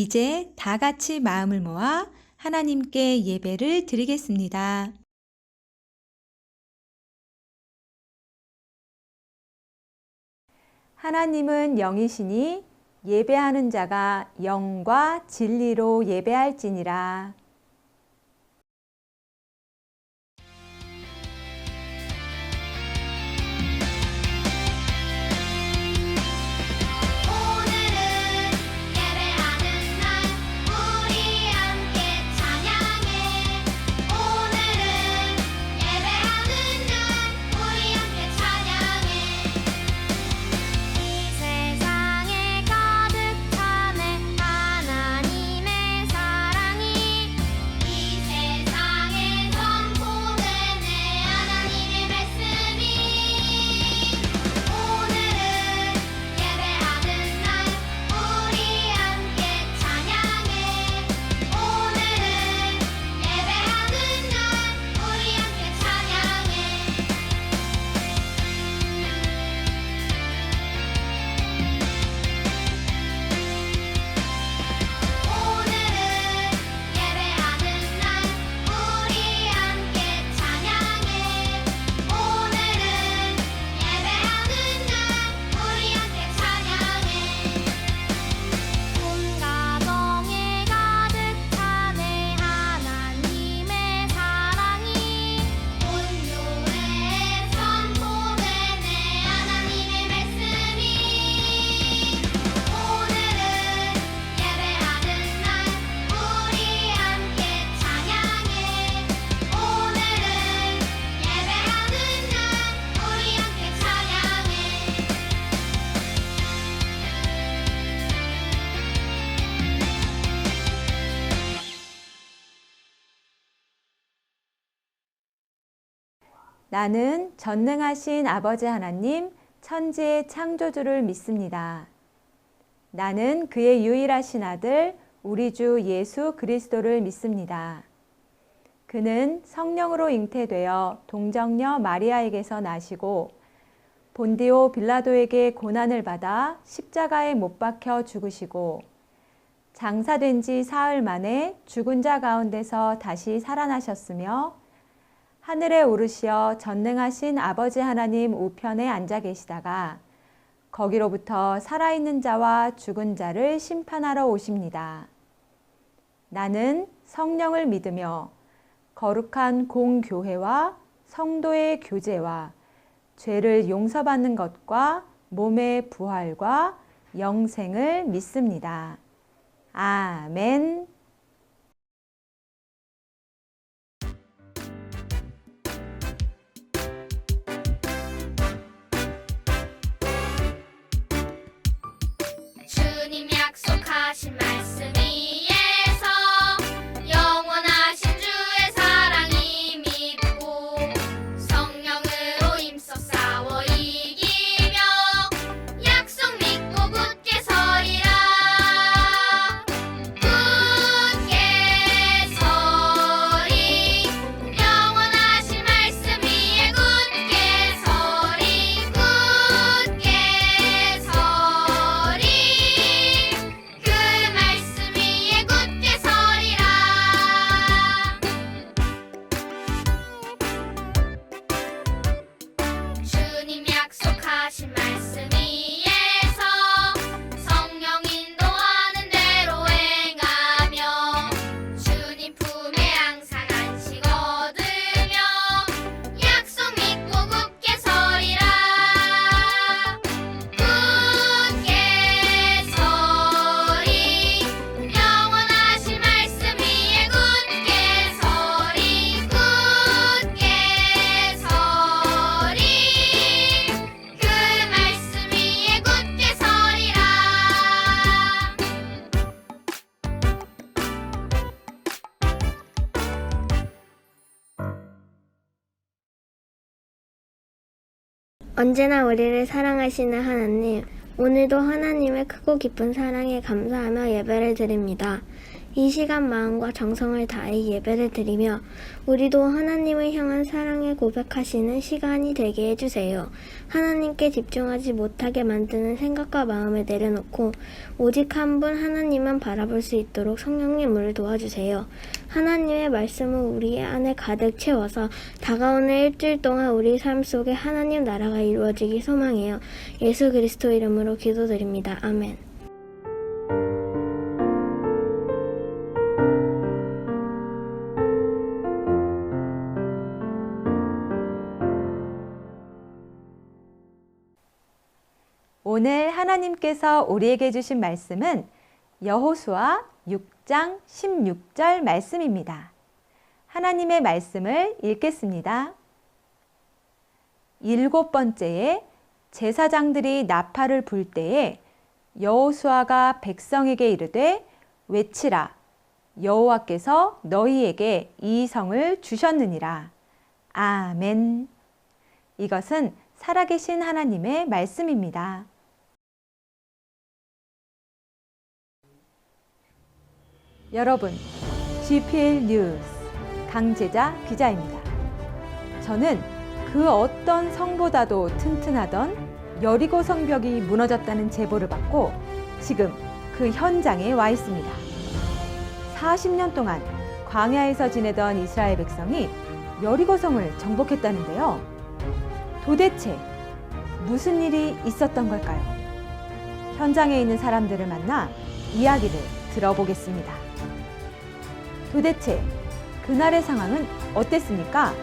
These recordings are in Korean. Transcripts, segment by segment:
이제 다 같이 마음을 모아 하나님께 예배를 드리겠습니다. 하나님은 영이시니 예배하는 자가 영과 진리로 예배할지니라. 나는 전능하신 아버지 하나님, 천지의 창조주를 믿습니다. 나는 그의 유일하신 아들, 우리 주 예수 그리스도를 믿습니다. 그는 성령으로 잉태되어 동정녀 마리아에게서 나시고 본디오 빌라도에게 고난을 받아 십자가에 못 박혀 죽으시고 장사된 지 사흘 만에 죽은 자 가운데서 다시 살아나셨으며 하늘에 오르시어 전능하신 아버지 하나님 우편에 앉아 계시다가 거기로부터 살아있는 자와 죽은 자를 심판하러 오십니다. 나는 성령을 믿으며 거룩한 공교회와 성도의 교제와 죄를 용서받는 것과 몸의 부활과 영생을 믿습니다. 아멘. 주님 약속하신 말씀 위에서 영원하신 주의 사랑이 믿고 성령으로 힘써 싸워 이기며 약속 믿고 굳게 서리라. 굳게 서리 영원하신 말씀 위에 굳게 서리 굳게 서리 그 말씀 위에 굳게 서리라. 주님 약속하신 말씀 위에서 성령 인도하는 대로 행하며 주님 품에 항상 안식 얻으며 약속 믿고 굳게 서리라. 굳게 서리 영원하신 말씀 위에 굳게 서리 굳게 서리 그 말씀 위에 굳게 서리라. 언제나 우리를 사랑하시는 하나님, 오늘도 하나님의 크고 깊은 사랑에 감사하며 예배를 드립니다. 이 시간 마음과 정성을 다해 예배를 드리며 우리도 하나님을 향한 사랑을 고백하시는 시간이 되게 해주세요. 하나님께 집중하지 못하게 만드는 생각과 마음을 내려놓고 오직 한 분 하나님만 바라볼 수 있도록 성령님 우리를 도와주세요. 하나님의 말씀을 우리 안에 가득 채워서 다가오는 일주일 동안 우리 삶 속에 하나님 나라가 이루어지기 소망해요. 예수 그리스도 이름으로 기도드립니다. 아멘. 오늘 하나님께서 우리에게 주신 말씀은 여호수아 6장 16절 말씀입니다. 하나님의 말씀을 읽겠습니다. 7번째에 제사장들이 나팔을 불 때에 여호수아가 백성에게 이르되 외치라 여호와께서 너희에게 이 성을 주셨느니라. 아멘. 이것은 살아계신 하나님의 말씀입니다. 여러분, GPL 뉴스 강재자 기자입니다. 저는 그 어떤 성보다도 튼튼하던 여리고 성벽이 무너졌다는 제보를 받고 지금 그 현장에 와 있습니다. 40년 동안 광야에서 지내던 이스라엘 백성이 여리고 성을 정복했다는데요. 도대체 무슨 일이 있었던 걸까요? 현장에 있는 사람들을 만나 이야기를 들어보겠습니다. 도대체 그날의 상황은 어땠습니까?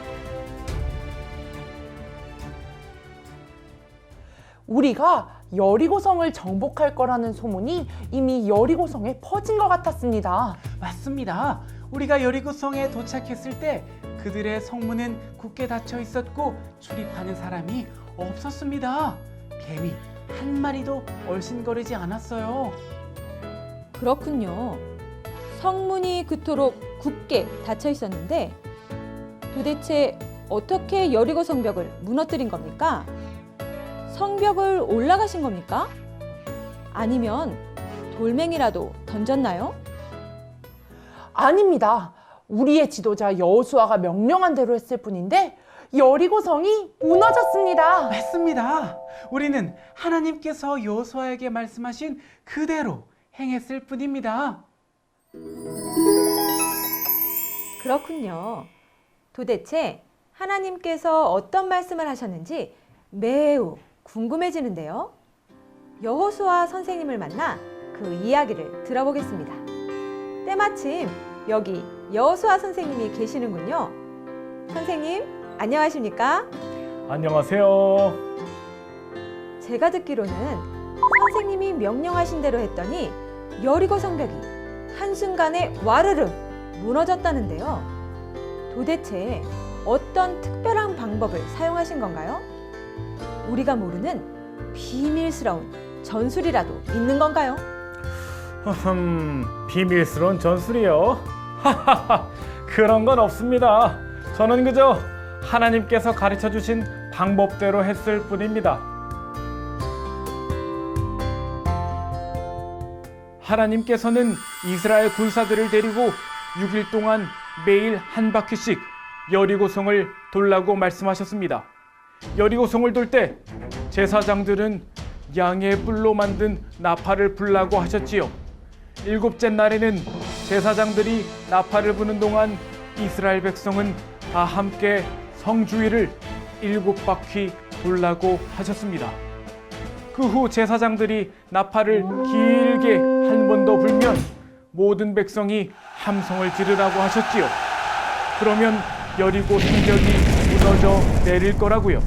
우리가 여리고성을 정복할 거라는 소문이 이미 여리고성에 퍼진 것 같았습니다. 맞습니다. 우리가 여리고성에 도착했을 때 그들의 성문은 굳게 닫혀 있었고 출입하는 사람이 없었습니다. 뱀이 한 마리도 얼씬거리지 않았어요. 그렇군요. 성문이 그토록 굳게 닫혀 있었는데 도대체 어떻게 여리고 성벽을 무너뜨린 겁니까? 성벽을 올라가신 겁니까? 아니면 돌멩이라도 던졌나요? 아닙니다. 우리의 지도자 여호수아가 명령한 대로 했을 뿐인데 여리고성이 무너졌습니다. 맞습니다. 우리는 하나님께서 여호수아에게 말씀하신 그대로 행했을 뿐입니다. 그렇군요. 도대체 하나님께서 어떤 말씀을 하셨는지 매우 궁금해지는데요. 여호수아 선생님을 만나 그 이야기를 들어보겠습니다. 때마침 여기 여호수아 선생님이 계시는군요. 선생님, 안녕하십니까? 안녕하세요. 제가 듣기로는 선생님이 명령하신 대로 했더니 여리고 성벽이 한순간에 와르르 무너졌다는데요. 도대체 어떤 특별한 방법을 사용하신 건가요? 우리가 모르는 비밀스러운 전술이라도 있는 건가요? 비밀스러운 전술이요? 그런 건 없습니다. 저는 그저 하나님께서 가르쳐 주신 방법대로 했을 뿐입니다. 하나님께서는 이스라엘 군사들을 데리고 6일 동안 매일 한 바퀴씩 여리고성을 돌라고 말씀하셨습니다. 여리고성을 돌 때 제사장들은 양의 뿔로 만든 나팔을 불라고 하셨지요. 7째 날에는 제사장들이 나팔을 부는 동안 이스라엘 백성은 다 함께 성 주위를 7바퀴 돌라고 하셨습니다. 그 후 제사장들이 나팔을 길게 한 번 더 불면 모든 백성이 함성을 지르라고 하셨지요. 그러면 여리고 성벽이 무너져 내릴 거라고요.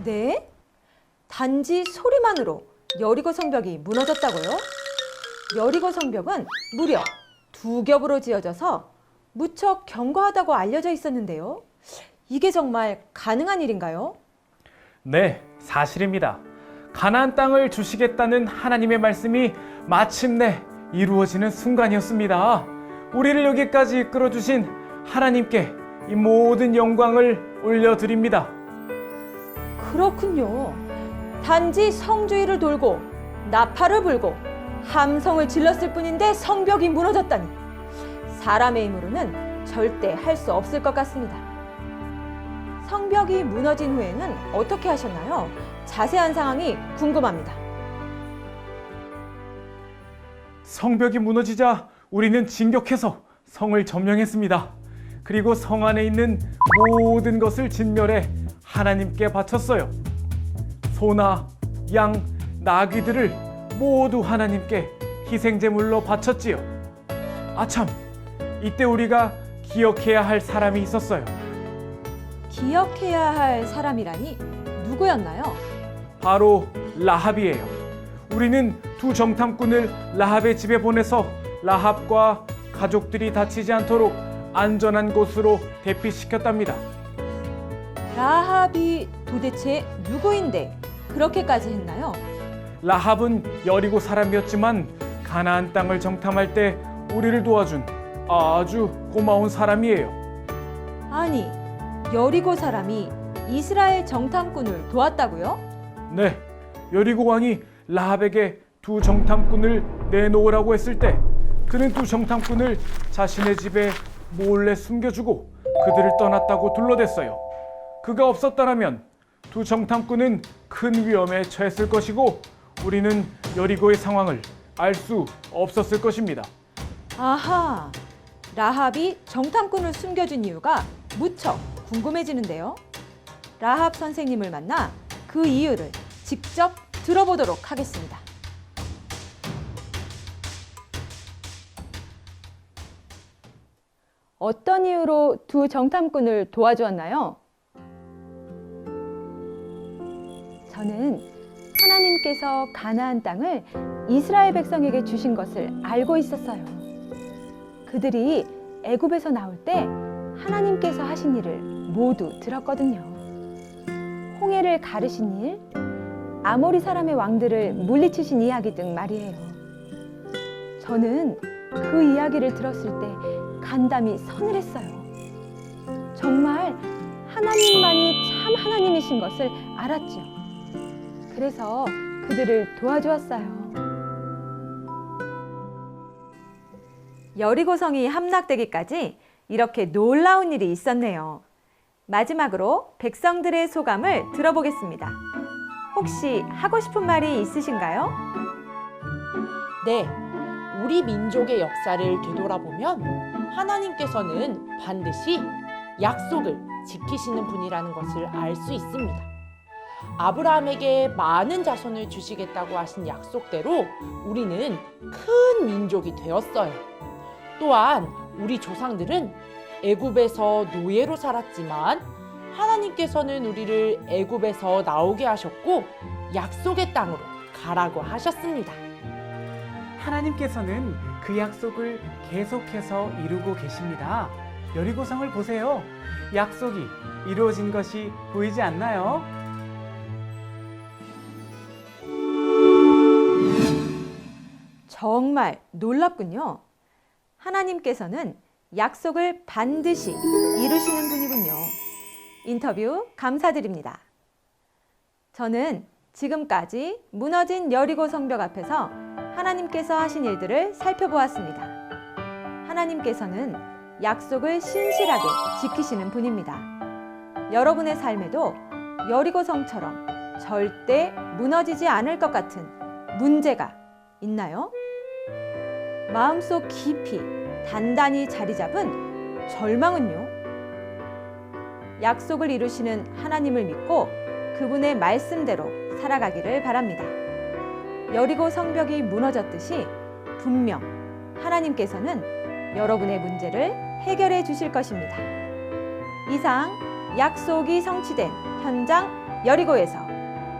네? 단지 소리만으로 여리고 성벽이 무너졌다고요? 여리고 성벽은 무려 2겹으로 지어져서 무척 견고하다고 알려져 있었는데요. 이게 정말 가능한 일인가요? 네, 사실입니다. 가나안 땅을 주시겠다는 하나님의 말씀이 마침내 이루어지는 순간이었습니다. 우리를 여기까지 이끌어 주신 하나님께 이 모든 영광을 올려드립니다. 그렇군요. 단지 성주위를 돌고 나팔을 불고 함성을 질렀을 뿐인데 성벽이 무너졌다니. 사람의 힘으로는 절대 할 수 없을 것 같습니다. 성벽이 무너진 후에는 어떻게 하셨나요? 자세한 상황이 궁금합니다. 성벽이 무너지자 우리는 진격해서 성을 점령했습니다. 그리고 성 안에 있는 모든 것을 진멸해 하나님께 바쳤어요. 소나 양, 나귀들을 모두 하나님께 희생제물로 바쳤지요. 아참, 이때 우리가 기억해야 할 사람이 있었어요. 기억해야 할 사람이라니 누구였나요? 바로 라합이에요. 우리는 두 정탐꾼을 라합의 집에 보내서 라합과 가족들이 다치지 않도록 안전한 곳으로 대피시켰답니다. 라합이 도대체 누구인데 그렇게까지 했나요? 라합은 여리고 사람이었지만 가나안 땅을 정탐할 때 우리를 도와준 아주 고마운 사람이에요. 아니, 여리고 사람이 이스라엘 정탐꾼을 도왔다고요? 네, 여리고 왕이 라합에게 두 정탐꾼을 내놓으라고 했을 때 그는 두 정탐꾼을 자신의 집에 몰래 숨겨주고 그들을 떠났다고 둘러댔어요. 그가 없었다면 두 정탐꾼은 큰 위험에 처했을 것이고 우리는 여리고의 상황을 알 수 없었을 것입니다. 아하, 라합이 정탐꾼을 숨겨준 이유가 무척 궁금해지는데요. 라합 선생님을 만나 그 이유를 직접 들어보도록 하겠습니다. 어떤 이유로 두 정탐꾼을 도와주었나요? 저는 하나님께서 가나안 땅을 이스라엘 백성에게 주신 것을 알고 있었어요. 그들이 애굽에서 나올 때 하나님께서 하신 일을 모두 들었거든요. 홍해를 가르신 일, 아모리 사람의 왕들을 물리치신 이야기 등 말이에요. 저는 그 이야기를 들었을 때 간담이 서늘했어요. 정말 하나님만이 참 하나님이신 것을 알았죠. 그래서 그들을 도와주었어요. 여리고성이 함락되기까지 이렇게 놀라운 일이 있었네요. 마지막으로 백성들의 소감을 들어보겠습니다. 혹시 하고 싶은 말이 있으신가요? 네, 우리 민족의 역사를 되돌아보면 하나님께서는 반드시 약속을 지키시는 분이라는 것을 알 수 있습니다. 아브라함에게 많은 자손을 주시겠다고 하신 약속대로 우리는 큰 민족이 되었어요. 또한 우리 조상들은 애굽에서 노예로 살았지만 하나님께서는 우리를 애굽에서 나오게 하셨고 약속의 땅으로 가라고 하셨습니다. 하나님께서는 그 약속을 계속해서 이루고 계십니다. 여리고성을 보세요. 약속이 이루어진 것이 보이지 않나요? 정말 놀랍군요. 하나님께서는 약속을 반드시 이루시는 분이군요. 인터뷰 감사드립니다. 저는 지금까지 무너진 여리고 성벽 앞에서 하나님께서 하신 일들을 살펴보았습니다. 하나님께서는 약속을 신실하게 지키시는 분입니다. 여러분의 삶에도 여리고 성처럼 절대 무너지지 않을 것 같은 문제가 있나요? 마음속 깊이 단단히 자리 잡은 절망은요? 약속을 이루시는 하나님을 믿고 그분의 말씀대로 살아가기를 바랍니다. 여리고 성벽이 무너졌듯이 분명 하나님께서는 여러분의 문제를 해결해 주실 것입니다. 이상 약속이 성취된 현장 여리고에서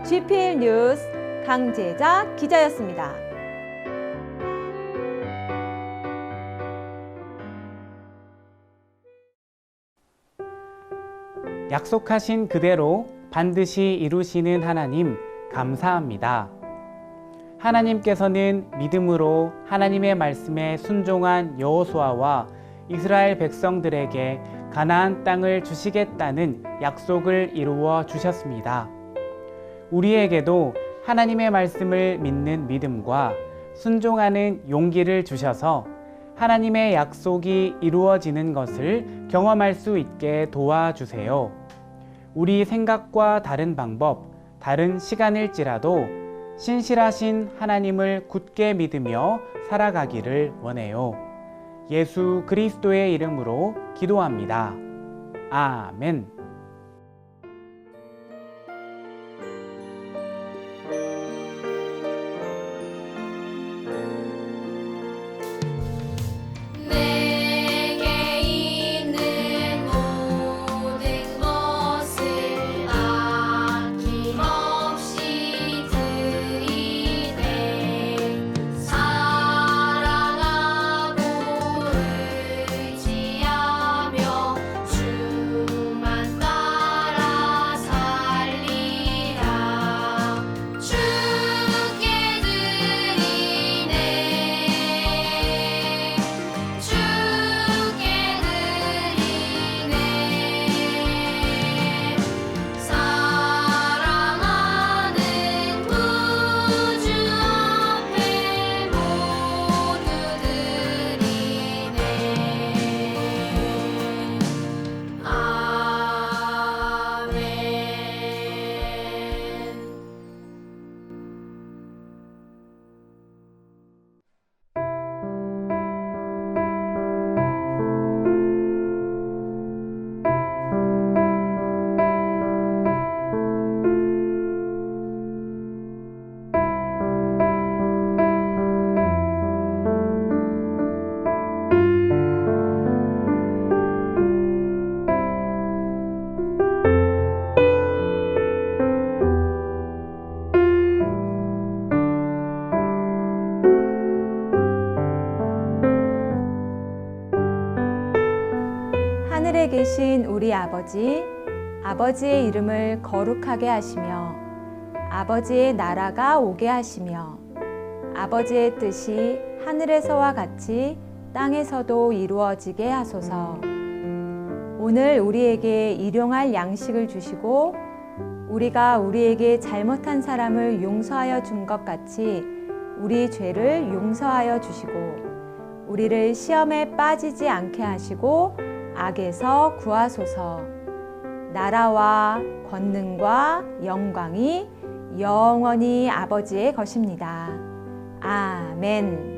GPL 뉴스 강재자 기자였습니다. 약속하신 그대로 반드시 이루시는 하나님 감사합니다. 하나님께서는 믿음으로 하나님의 말씀에 순종한 여호수아와 이스라엘 백성들에게 가나안 땅을 주시겠다는 약속을 이루어 주셨습니다. 우리에게도 하나님의 말씀을 믿는 믿음과 순종하는 용기를 주셔서 하나님의 약속이 이루어지는 것을 경험할 수 있게 도와주세요. 우리 생각과 다른 방법, 다른 시간일지라도 신실하신 하나님을 굳게 믿으며 살아가기를 원해요. 예수 그리스도의 이름으로 기도합니다. 아멘. 내게 있는 모든 것을 아낌없이 드리네. 사랑하고 의지하며 주만 따라 살리라. 주께 드리네. 주께 드리네. 사랑하는 구주 앞에 모두 드리네. 아멘. 하늘에 계신 우리 아버지, 아버지의 이름을 거룩하게 하시며 아버지의 나라가 오게 하시며 아버지의 뜻이 하늘에서와 같이 땅에서도 이루어지게 하소서. 오늘 우리에게 일용할 양식을 주시고 우리가 우리에게 잘못한 사람을 용서하여 준 것 같이 우리 죄를 용서하여 주시고 우리를 시험에 빠지지 않게 하시고 악에서 구하소서. 나라와 권능과 영광이 영원히 아버지의 것입니다. 아멘.